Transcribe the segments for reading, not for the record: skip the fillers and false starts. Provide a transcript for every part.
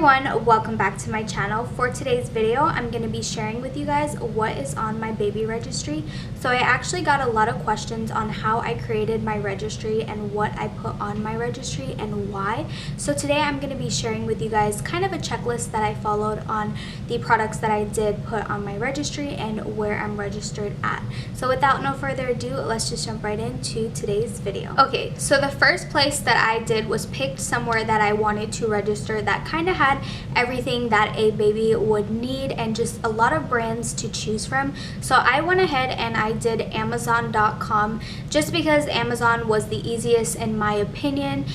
everyone, welcome back to my channel. For today's video, I'm going to be sharing with you guys what is on my baby registry. So I actually got a lot of questions on how I created my registry and what I put on my registry and why. So today I'm going to be sharing with you guys kind of a checklist that I followed on the products that I did put on my registry and where I'm registered at. So without no further ado, let's just jump right into today's video. Okay, so the first place that I did was picked somewhere that I wanted to register that kind of had everything that a baby would need and just a lot of brands to choose from. So I went ahead and I did Amazon.com just because Amazon was the easiest in my opinion.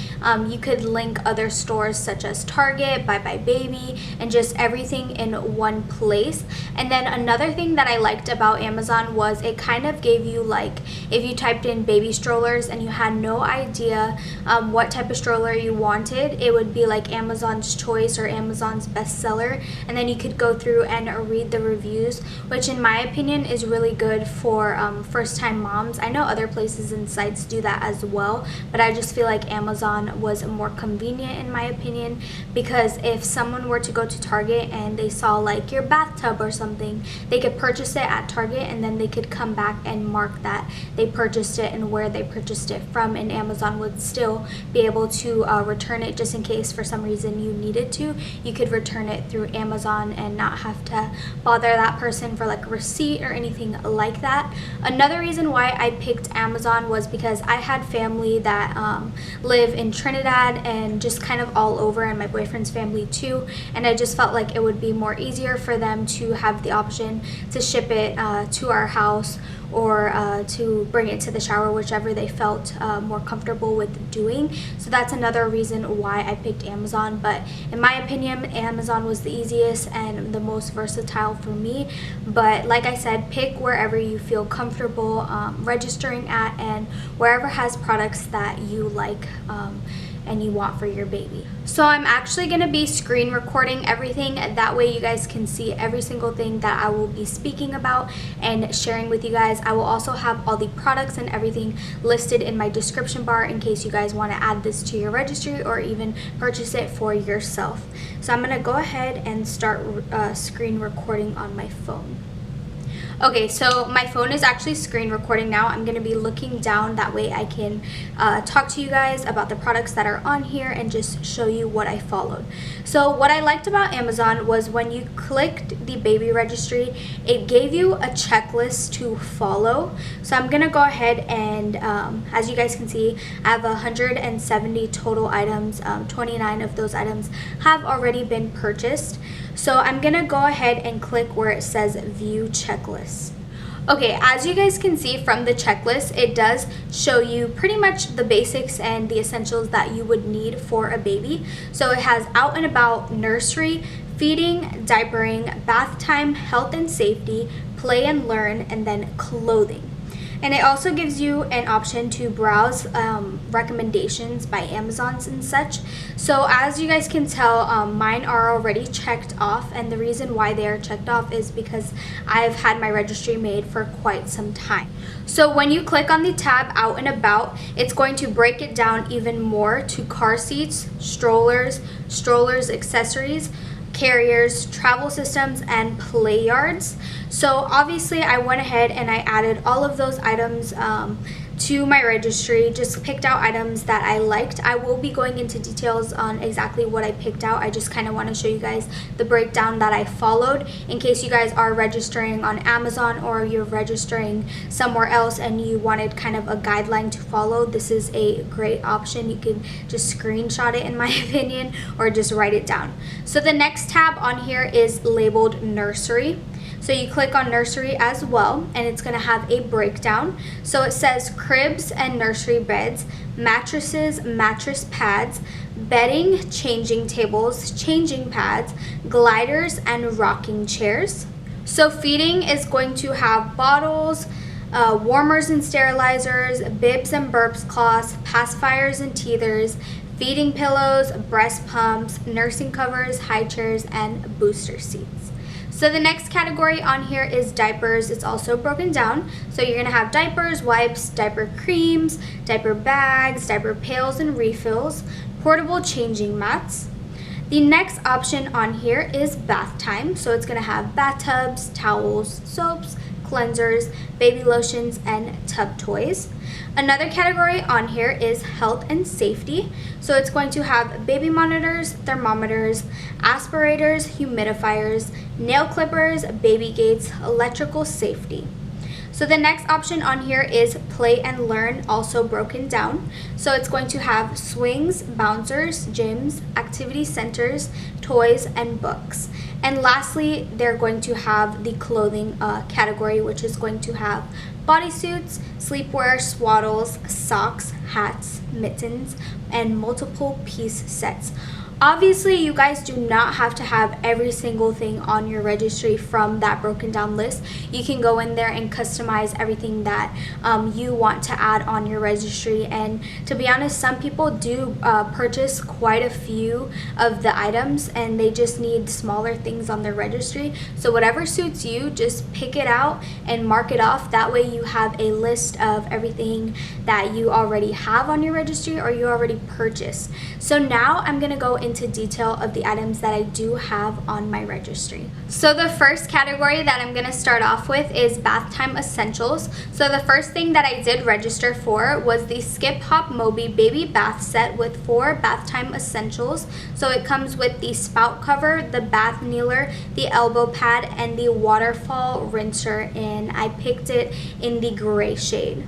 You could link other stores such as Target, Bye Bye Baby, and just everything in one place. And then another thing that I liked about Amazon was it kind of gave you, like, if you typed in baby strollers and you had no idea what type of stroller you wanted, it would be like Amazon's choice or Amazon's bestseller, and then you could go through and read the reviews, which in my opinion is really good for first-time moms. I know other places and sites do that as well, but I just feel like Amazon was more convenient in my opinion, because if someone were to go to Target and they saw like your bathtub or something, they could purchase it at Target and then they could come back and mark that they purchased it and where they purchased it from, and Amazon would still be able to return it just in case for some reason you needed to. You could return it through Amazon and not have to bother that person for like a receipt or anything like that. Another reason why I picked Amazon was because I had family that live in Trinidad and just kind of all over, and my boyfriend's family too, and I just felt like it would be more easier for them to have the option to ship it to our house or to bring it to the shower, whichever they felt more comfortable with doing. So that's another reason why I picked Amazon. But in my opinion, Amazon was the easiest and the most versatile for me. But like I said, pick wherever you feel comfortable registering at and wherever has products that you like and you want for your baby. So I'm actually going to be screen recording everything, that way you guys can see every single thing that I will be speaking about and sharing with you guys. I will also have all the products and everything listed in my description bar in case you guys want to add this to your registry or even purchase it for yourself. So I'm going to go ahead and start screen recording on my phone. Okay, so my phone is actually screen recording now. I'm going to be looking down, that way I can talk to you guys about the products that are on here and just show you what I followed. So what I liked about Amazon was when you clicked the baby registry, it gave you a checklist to follow. So I'm going to go ahead and as you guys can see, I have 170 total items. 29 of those items have already been purchased. So I'm going to go ahead and click where it says view checklist. Okay, as you guys can see from the checklist, it does show you pretty much the basics and the essentials that you would need for a baby. So it has out and about nursery, feeding, diapering, bath time, health and safety, play and learn, and then clothing. And it also gives you an option to browse recommendations by Amazons and such. So as you guys can tell, mine are already checked off, and the reason why they are checked off is because I've had my registry made for quite some time. So when you click on the tab out and about, it's going to break it down even more to car seats, strollers, accessories, carriers, travel systems, and play yards. So obviously I went ahead and I added all of those items to my registry, just picked out items that I liked. I will be going into details on exactly what I picked out. I just kind of want to show you guys the breakdown that I followed in case you guys are registering on Amazon or you're registering somewhere else and you wanted kind of a guideline to follow. This is a great option. You can just screenshot it in my opinion or just write it down. So the next tab on here is labeled nursery. So you click on nursery as well, and it's going to have a breakdown. So it says cribs and nursery beds, mattresses, mattress pads, bedding, changing tables, changing pads, gliders, and rocking chairs. So feeding is going to have bottles, warmers and sterilizers, bibs and burps cloths, pacifiers and teethers, feeding pillows, breast pumps, nursing covers, high chairs, and booster seats. So the next category on here is diapers. It's also broken down. So you're gonna have diapers, wipes, diaper creams, diaper bags, diaper pails and refills, portable changing mats. The next option on here is bath time. So it's going to have bathtubs, towels, soaps, cleansers, baby lotions, and tub toys. Another category on here is health and safety. So it's going to have baby monitors, thermometers, aspirators, humidifiers, nail clippers, baby gates, electrical safety. So the next option on here is play and learn, also broken down. So it's going to have swings, bouncers, gyms, activity centers, toys, and books. And lastly, they're going to have the clothing category, which is going to have bodysuits, sleepwear, swaddles, socks, hats, mittens, and multiple piece sets. Obviously, you guys do not have to have every single thing on your registry from that broken down list. You can go in there and customize everything that you want to add on your registry. And to be honest, some people do purchase quite a few of the items and they just need smaller things on their registry. So whatever suits you, just pick it out and mark it off. That way you have a list of everything that you already have on your registry or you already purchased. So now I'm going to go into detail of the items that I do have on my registry. So the first category that I'm going to start off with is bath time essentials. So the first thing that I did register for was the Skip Hop Moby baby bath set with 4 bath time essentials. So it comes with the spout cover, the bath kneeler, the elbow pad, and the waterfall rinser, and I picked it in the gray shade.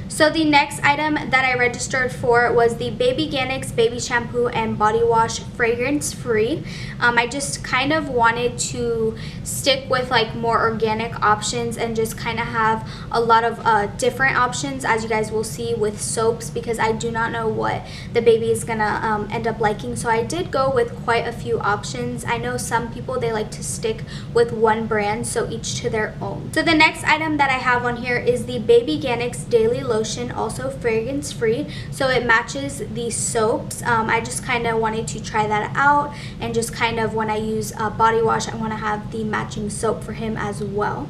So the next item that I registered for was the Baby Ganix baby shampoo and body wash, fragrance free. I just kind of wanted to stick with like more organic options and just kind of have a lot of different options, as you guys will see with soaps, because I do not know what the baby is gonna end up liking. So I did go with quite a few options. I know some people, they like to stick with one brand, so each to their own. So the next item that I have on here is the Baby Ganix daily lotion, also fragrance free, so it matches the soaps. I just kind of wanted to try that out, and just kind of when I use body wash, I want to have the matching soap for him as well.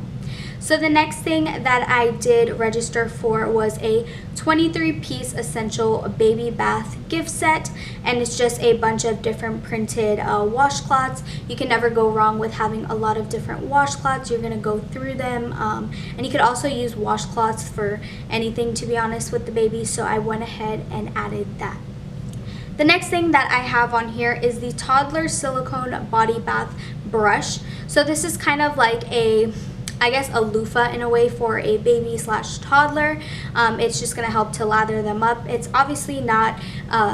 So the next thing that I did register for was a 23-piece essential baby bath gift set, and it's just a bunch of different printed washcloths. You can never go wrong with having a lot of different washcloths. You're going to go through them, and you could also use washcloths for anything, to be honest, with the baby, so I went ahead and added that. The next thing that I have on here is the toddler silicone body bath brush. So this is kind of like a, I guess, a loofah in a way for a baby slash toddler. It's just going to help to lather them up. It's obviously not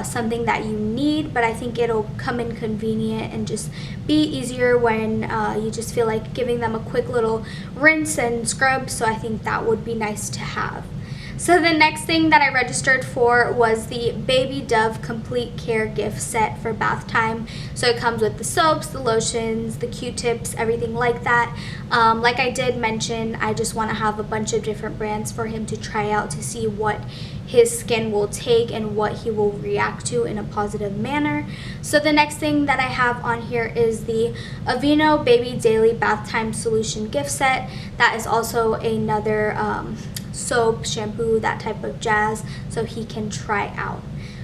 something that you need, but I think it'll come in convenient and just be easier when you just feel like giving them a quick little rinse and scrub. So I think that would be nice to have. So the next thing that I registered for was the Baby Dove Complete Care gift set for bath time. So it comes with the soaps, the lotions, the Q-tips, everything like that. Like I did mention, I just want to have a bunch of different brands for him to try out to see what his skin will take and what he will react to in a positive manner. So the next thing that I have on here is the Aveeno Baby Daily Bath Time Solution gift set. That is also another soap, shampoo, that type of jazz, so he can try out.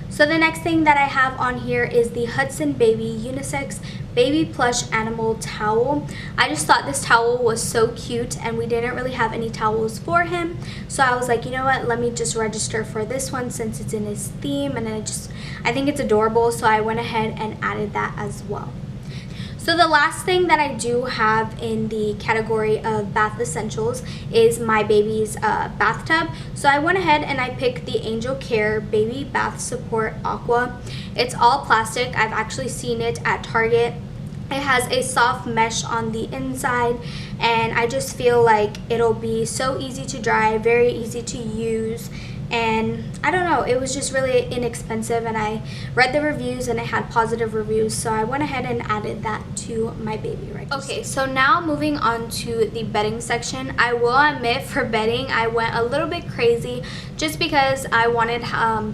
So the next thing that I have on here is the Hudson Baby Unisex Baby Plush Animal Towel. I just thought this towel was so cute, and we didn't really have any towels for him, so I was like, you know what, let me just register for this one since it's in his theme, and I think it's adorable, so I went ahead and added that as well. So the last thing that I do have in the category of bath essentials is my baby's bathtub. So I went ahead and I picked the Angel Care Baby Bath Support Aqua. It's all plastic. I've actually seen it at Target. It has a soft mesh on the inside, and I just feel like it'll be so easy to dry, very easy to use. And I don't know, it was just really inexpensive, and I read the reviews and it had positive reviews, so I went ahead and added that to my baby registry. Okay, so now moving on to the bedding section. I will admit, for bedding, I went a little bit crazy just because I wanted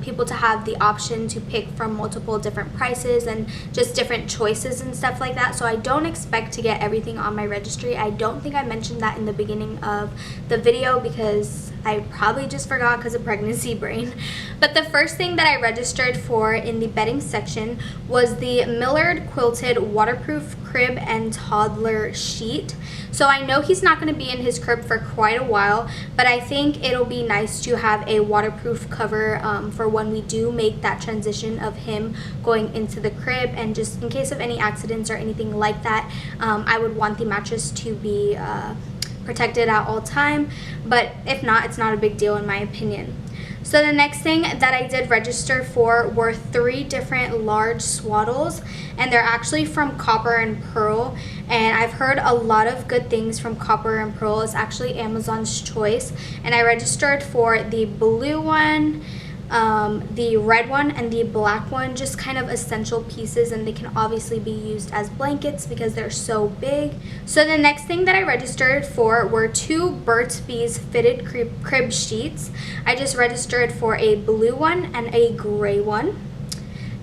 people to have the option to pick from multiple different prices and just different choices and stuff like that. So I don't expect to get everything on my registry. I don't think I mentioned that in the beginning of the video because I probably just forgot because of pregnancy. pregnancy brain. But the first thing that I registered for in the bedding section was the Millard quilted waterproof crib and toddler sheet. So I know he's not going to be in his crib for quite a while, but I think it'll be nice to have a waterproof cover for when we do make that transition of him going into the crib, and just in case of any accidents or anything like that, I would want the mattress to be protected at all time, but if not, it's not a big deal in my opinion. So the next thing that I did register for were 3 different large swaddles, and they're actually from Copper and Pearl, and I've heard a lot of good things from Copper and Pearl. It's actually Amazon's choice, and I registered for the blue one, the red one, and the black one, just kind of essential pieces, and they can obviously be used as blankets because they're so big. So the next thing that I registered for were 2 Burt's Bees fitted crib sheets. I just registered for a blue one and a gray one.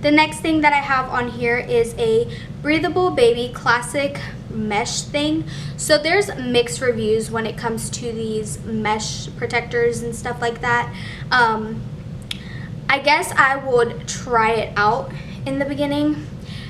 The next thing that I have on here is a Breathable Baby classic mesh thing. So there's mixed reviews when it comes to these mesh protectors and stuff like that. I guess I would try it out in the beginning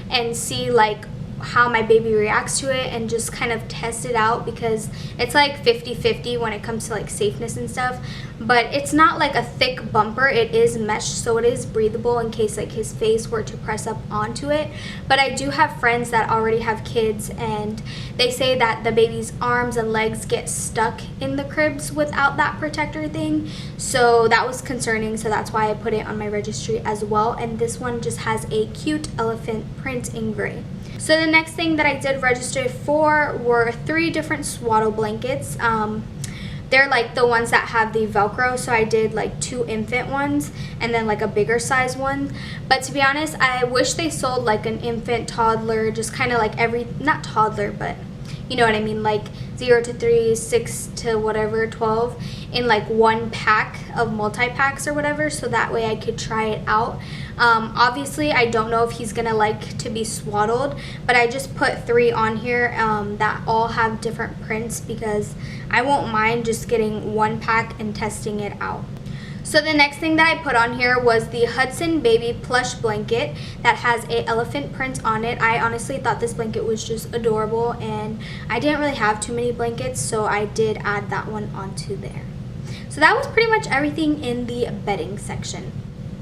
and see like how my baby reacts to it, and just kind of test it out, because it's like 50-50 when it comes to like safeness and stuff. But it's not like a thick bumper, it is mesh, so it is breathable in case like his face were to press up onto it. But I do have friends that already have kids, and they say that the baby's arms and legs get stuck in the cribs without that protector thing, so that was concerning. So that's why I put it on my registry as well, and this one just has a cute elephant print in gray. So the next thing that I did register for were 3 different swaddle blankets. They're like the ones that have the Velcro, so I did like 2 infant ones and then like a bigger size one. But to be honest, I wish they sold like an infant, toddler, just kind of like not toddler, but you know what I mean, like 0 to 3, 6 to whatever, 12 in like one pack of multi-packs or whatever, so that way I could try it out. Obviously I don't know if he's gonna like to be swaddled, but I just put 3 on here that all have different prints, because I won't mind just getting one pack and testing it out. So the next thing that I put on here was the Hudson Baby plush blanket that has a elephant print on it. I honestly thought this blanket was just adorable, and I didn't really have too many blankets, so I did add that one onto there. So that was pretty much everything in the bedding section.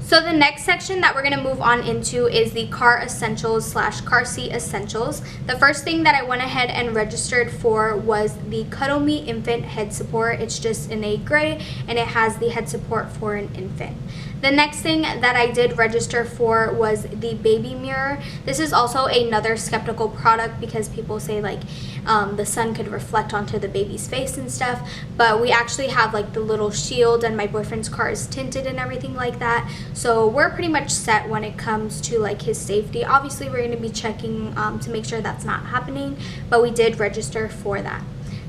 So the next section that we're going to move on into is the car essentials / car seat essentials. The first thing that I went ahead and registered for was the Cuddle Me infant head support. It's just in a gray, and it has the head support for an infant. The next thing that I did register for was the baby mirror. This is also another skeptical product, because people say like the sun could reflect onto the baby's face and stuff, but we actually have like the little shield, and my boyfriend's car is tinted and everything like that, so we're pretty much set when it comes to like his safety. Obviously we're going to be checking to make sure that's not happening, but we did register for that.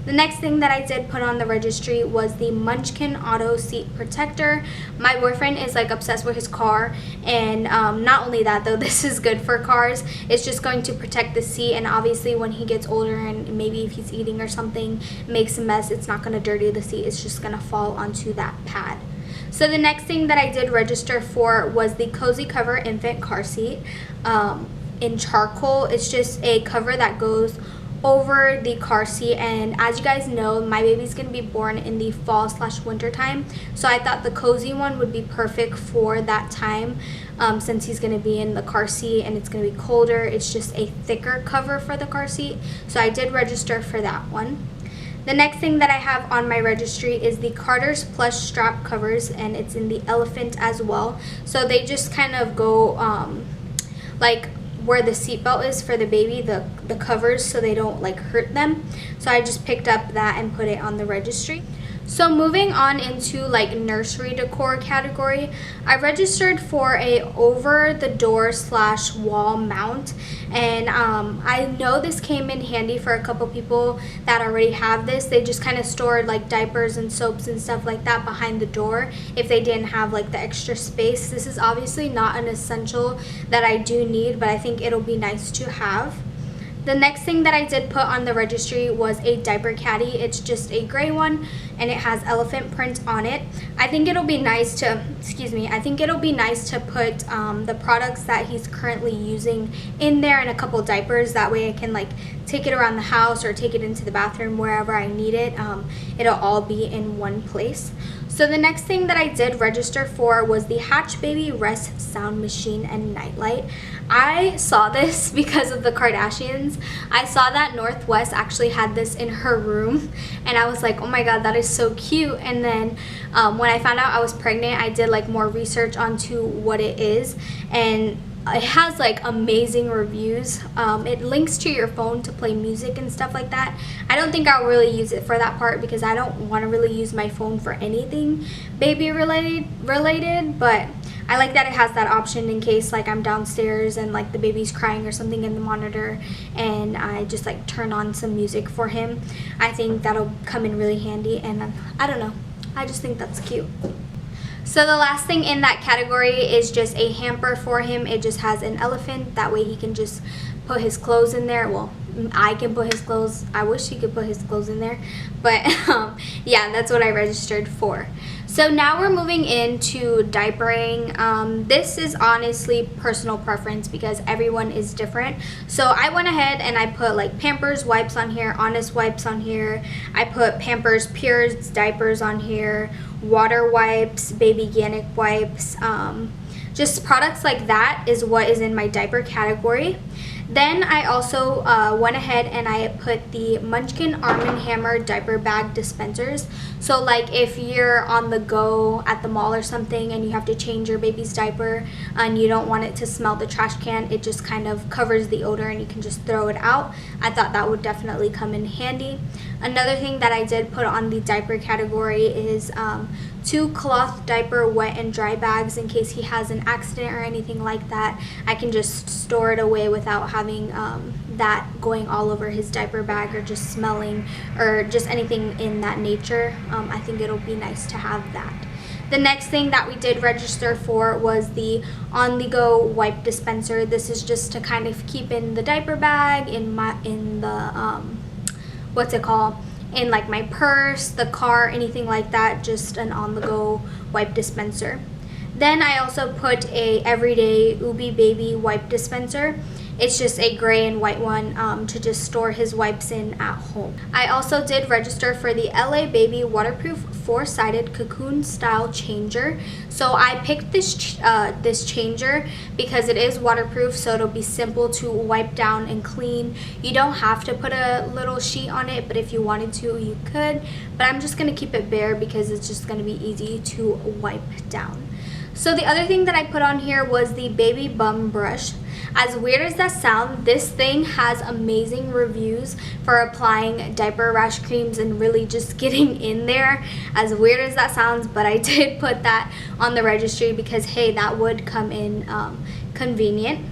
The next thing that I did put on the registry was the Munchkin Auto Seat Protector. My boyfriend is like obsessed with his car, and not only that though, this is good for cars. It's just going to protect the seat, and obviously when he gets older and maybe if he's eating or something, makes a mess, it's not going to dirty the seat, it's just going to fall onto that pad. So the next thing that I did register for was the Cozy Cover Infant Car Seat in charcoal. It's just a cover that goes over the car seat, and as you guys know, my baby's gonna be born in the fall / winter time, so I thought the cozy one would be perfect for that time, since he's gonna be in the car seat and it's gonna be colder. It's just a thicker cover for the car seat, so I did register for that one. The next thing that I have on my registry is the Carter's plush strap covers, and it's in the elephant as well. So they just kind of go like where the seatbelt is for the baby, the covers, so they don't like hurt them. So I just picked up that and put it on the registry. So moving on into like nursery decor category, I registered for a over the door / wall mount, and I know this came in handy for a couple people that already have this. They just kind of stored like diapers and soaps and stuff like that behind the door if they didn't have like the extra space. This is obviously not an essential that I do need, but I think it'll be nice to have. The next thing that I did put on the registry was a diaper caddy. It's just a gray one, and it has elephant print on it. I think it'll be nice to, I think it'll be nice to put the products that he's currently using in there and a couple diapers. That way I can like take it around the house or take it into the bathroom wherever I need it. It'll all be in one place. So the next thing that I did register for was the Hatch Baby Rest Sound Machine and Nightlight. I saw this because of the Kardashians. I saw that Northwest actually had this in her room, and I was like, oh my god, that is so cute. And then when I found out I was pregnant, I did like more research onto what it is, and it has like amazing reviews. It links to your phone to play music and stuff like that. I don't think I'll really use it for that part because I don't want to really use my phone for anything baby related, but I like that it has that option in case like I'm downstairs and like the baby's crying or something in the monitor and I just like turn on some music for him. I think that'll come in really handy, and I don't know, I just think that's cute. So the last thing in that category is just a hamper for him. It just has an elephant. That way he can just put his clothes in there. Well, I can put his clothes. I wish he could put his clothes in there. But yeah, that's what I registered for. So now we're moving into diapering. This is honestly personal preference because everyone is different. So I went ahead and I put like Pampers wipes on here, Honest wipes on here. I put Pampers Pure's diapers on here, water wipes, babyGanic wipes. Just products like that is what is in my diaper category. Then I also went ahead and I put the Munchkin Arm & Hammer diaper bag dispensers. So like if you're on the go at the mall or something and you have to change your baby's diaper and you don't want it to smell the trash can, it just kind of covers the odor and you can just throw it out. I thought that would definitely come in handy. Another thing that I did put on the diaper category is 2 cloth diaper wet and dry bags in case he has an accident or anything like that. I can just store it away without having that going all over his diaper bag or just smelling or just anything in that nature. I think it'll be nice to have that. The next thing that we did register for was the on-the-go wipe dispenser. This is just to kind of keep in the diaper bag, in the what's it called? In like my purse, the car, anything like that, just an on-the-go wipe dispenser. Then I also put a everyday Ubi Baby wipe dispenser. It's just a gray and white one to just store his wipes in at home. I also did register for the LA Baby waterproof 4-sided cocoon style changer. So I picked this this changer because it is waterproof, so it'll be simple to wipe down and clean. You don't have to put a little sheet on it, but if you wanted to, you could. But I'm just gonna keep it bare because it's just gonna be easy to wipe down. So the other thing that I put on here was the baby bum brush. As weird as that sounds, this thing has amazing reviews for applying diaper rash creams and really just getting in there. As weird as that sounds, but I did put that on the registry because hey, that would come in convenient.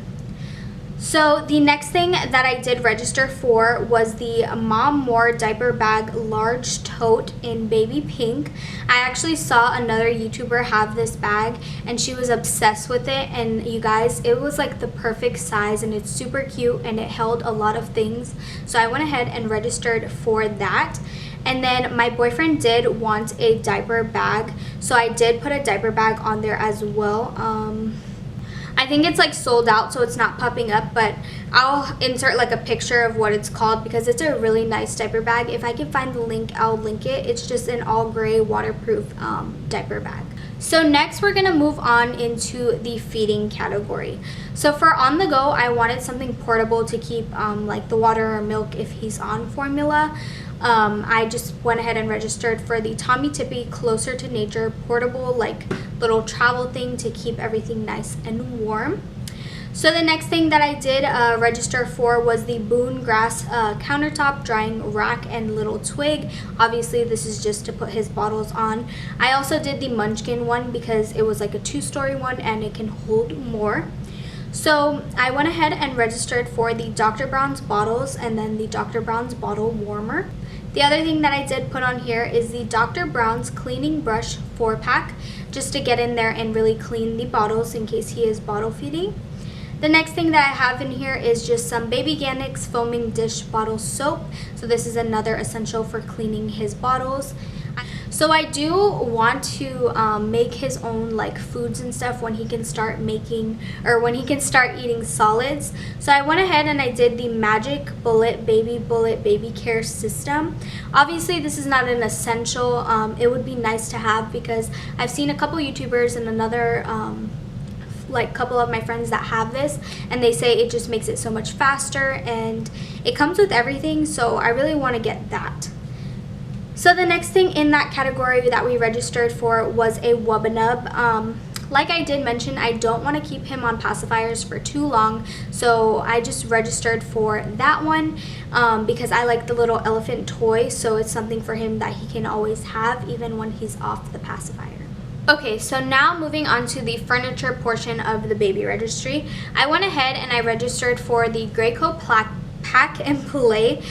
So the next thing that I did register for was the Mom More diaper bag large tote in baby pink. I actually saw another YouTuber have this bag and she was obsessed with it, and you guys, it was like the perfect size and it's super cute and it held a lot of things. So I went ahead and registered for that. And then my boyfriend did want a diaper bag, so I did put a diaper bag on there as well. I think it's like sold out, so it's not popping up, but I'll insert like a picture of what it's called because it's a really nice diaper bag. If I can find the link, I'll link it. It's just an all gray waterproof diaper bag. So next we're gonna move on into the feeding category. So for on the go, I wanted something portable to keep like the water or milk if he's on formula. I just went ahead and registered for the Tommy Tippy Closer to Nature portable like little travel thing to keep everything nice and warm. So the next thing that I did register for was the Boone Grass countertop drying rack and little twig. Obviously this is just to put his bottles on. I also did the Munchkin one because it was like a 2-story one and it can hold more. So I went ahead and registered for the Dr. Brown's bottles and then the Dr. Brown's bottle warmer. The other thing that I did put on here is the Dr. Brown's cleaning brush 4-pack just to get in there and really clean the bottles in case he is bottle feeding. The next thing that I have in here is just some Baby Ganic's foaming dish bottle soap. So this is another essential for cleaning his bottles. So I do want to make his own like foods and stuff when he can start making, or when he can start eating solids. So I went ahead and I did the Magic Bullet Baby Care system. Obviously this is not an essential. It would be nice to have because I've seen a couple YouTubers and another like couple of my friends that have this, and they say it just makes it so much faster and it comes with everything, so I really want to get that. So the next thing in that category that we registered for was a Wubbanub. Like I did mention, I don't want to keep him on pacifiers for too long, so I just registered for that one because I like the little elephant toy, so it's something for him that he can always have even when he's off the pacifier. Okay, so now moving on to the furniture portion of the baby registry. I went ahead and I registered for the Graco Pack and Play.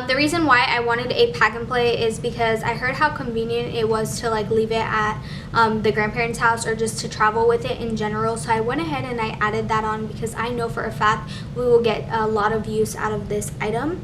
The reason why I wanted a pack and play is because I heard how convenient it was to like leave it at the grandparents' house or just to travel with it in general. So I went ahead and I added that on because I know for a fact we will get a lot of use out of this item.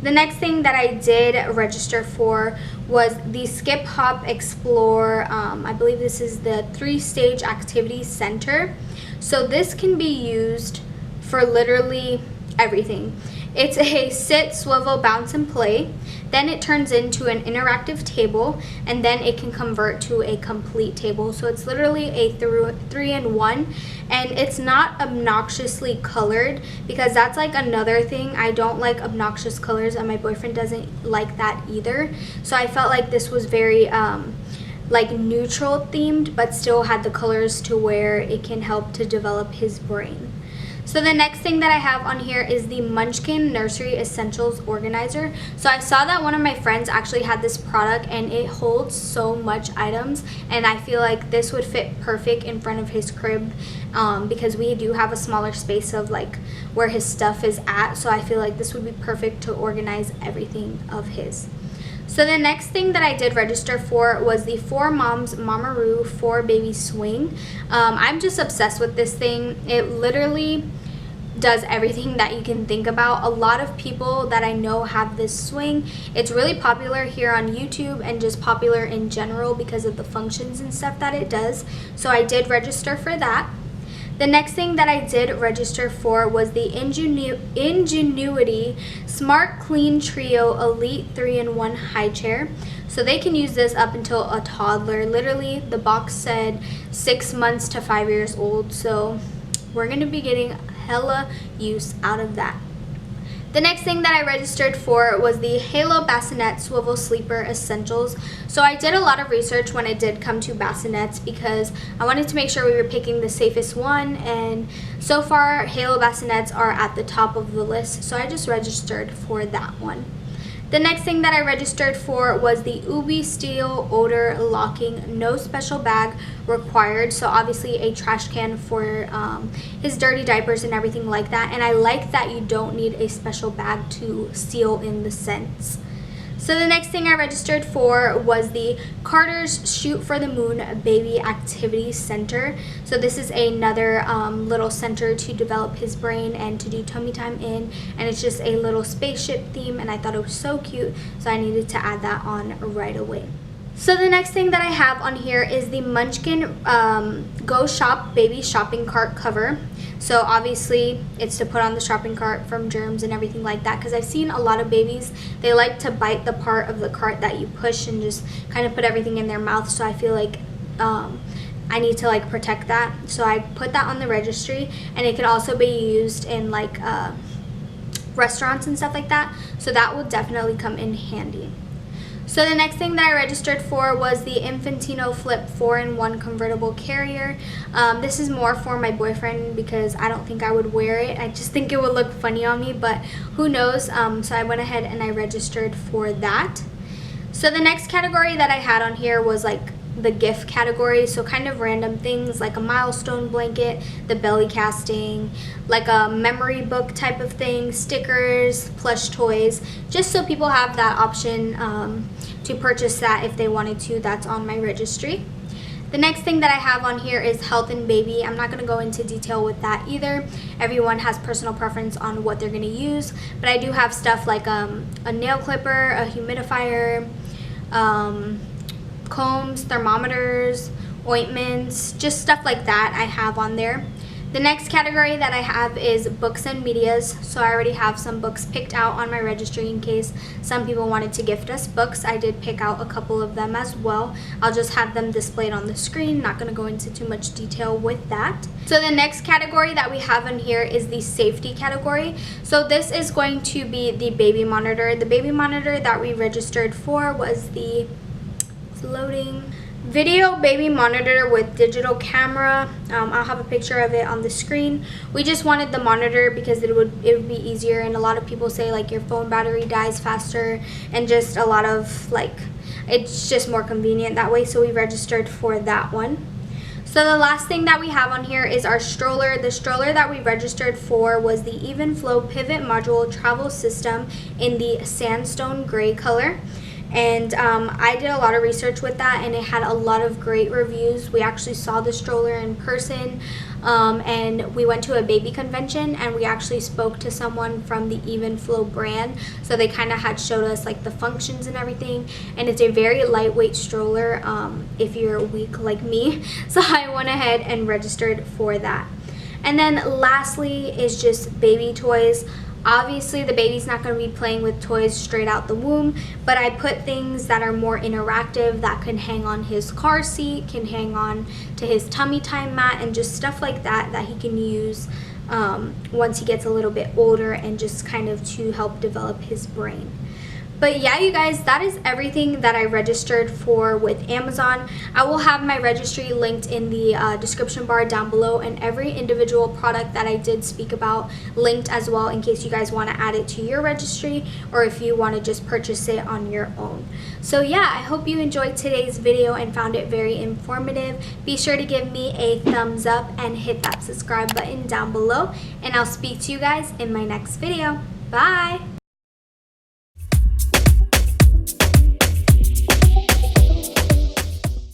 The next thing that I did register for was the Skip Hop Explore. I believe this is the 3-stage activity center. So this can be used for literally everything. It's a sit, swivel, bounce, and play. Then it turns into an interactive table, and then it can convert to a complete table. So it's literally a 3-in-1, and it's not obnoxiously colored because that's like another thing. I don't like obnoxious colors, and my boyfriend doesn't like that either. So I felt like this was very like neutral themed, but still had the colors to where it can help to develop his brain. So the next thing that I have on here is the Munchkin Nursery Essentials Organizer. So I saw that one of my friends actually had this product and it holds so much items, and I feel like this would fit perfect in front of his crib because we do have a smaller space of like where his stuff is at. So I feel like this would be perfect to organize everything of his. So the next thing that I did register for was the 4Moms Mamaroo 4Baby Swing. I'm just obsessed with this thing. It literally does everything that you can think about. A lot of people that I know have this swing. It's really popular here on YouTube and just popular in general because of the functions and stuff that it does. So I did register for that. The next thing that I did register for was the Ingenuity Smart Clean Trio Elite 3-in-1 High Chair. So they can use this up until a toddler. Literally, the box said 6 months to 5 years old. So we're going to be getting hella use out of that. The next thing that I registered for was the Halo Bassinet Swivel Sleeper Essentials. So I did a lot of research when it did come to bassinets because I wanted to make sure we were picking the safest one, and so far Halo bassinets are at the top of the list, so I just registered for that one. The next thing that I registered for was the Ubi Steel Odor Locking No Special Bag Required. So obviously a trash can for his dirty diapers and everything like that. And I like that you don't need a special bag to seal in the scents. So the next thing I registered for was the Carter's Shoot for the Moon Baby Activity Center. So this is another little center to develop his brain and to do tummy time in, and it's just a little spaceship theme, and I thought it was so cute, so I needed to add that on right away. So the next thing that I have on here is the Munchkin Go Shop Baby Shopping Cart cover. So obviously it's to put on the shopping cart from germs and everything like that, because I've seen a lot of babies, they like to bite the part of the cart that you push and just kind of put everything in their mouth. So I feel like I need to like protect that. So I put that on the registry, and it can also be used in like restaurants and stuff like that. So that will definitely come in handy. So the next thing that I registered for was the Infantino Flip 4-in-1 convertible carrier. This is more for my boyfriend because I don't think I would wear it. I just think it would look funny on me, but who knows. So I went ahead and I registered for that. So the next category that I had on here was like the gift category, so kind of random things like a milestone blanket, the belly casting, like a memory book type of thing, stickers, plush toys, just so people have that option to purchase that if they wanted to. That's on my registry. The next thing that I have on here is health and baby. I'm not going to go into detail with that either. Everyone has personal preference on what they're going to use, but I do have stuff like a nail clipper, a humidifier, combs, thermometers, ointments, just stuff like that I have on there. The next category that I have is books and medias. So I already have some books picked out on my registry in case some people wanted to gift us books. I did pick out a couple of them as well. I'll just have them displayed on the screen. Not going to go into too much detail with that. So the next category that we have in here is the safety category. So this is going to be the baby monitor. The baby monitor that we registered for was the, it's loading, video baby monitor with digital camera. I'll have a picture of it on the screen. We just wanted the monitor because it would be easier, and a lot of people say like your phone battery dies faster, and just a lot of like, it's just more convenient that way, so we registered for that one. So the last thing that we have on here is our stroller. The stroller that we registered for was the evenflo pivot module travel system in the sandstone gray color. And I did a lot of research with that, and it had a lot of great reviews. We actually saw the stroller in person, and we went to a baby convention, and we actually spoke to someone from the evenflo brand. So they kind of had showed us like the functions and everything, and it's a very lightweight stroller if you're weak like me. So I went ahead and registered for that. And then lastly is just baby toys. Obviously the baby's not going to be playing with toys straight out the womb, but I put things that are more interactive that can hang on his car seat, can hang on to his tummy time mat, and just stuff like that that he can use once he gets a little bit older, and just kind of to help develop his brain. But yeah, you guys, that is everything that I registered for with Amazon. I will have my registry linked in the description bar down below, and every individual product that I did speak about linked as well, in case you guys want to add it to your registry, or if you want to just purchase it on your own. So yeah, I hope you enjoyed today's video and found it very informative. Be sure to give me a thumbs up and hit that subscribe button down below, and I'll speak to you guys in my next video. Bye!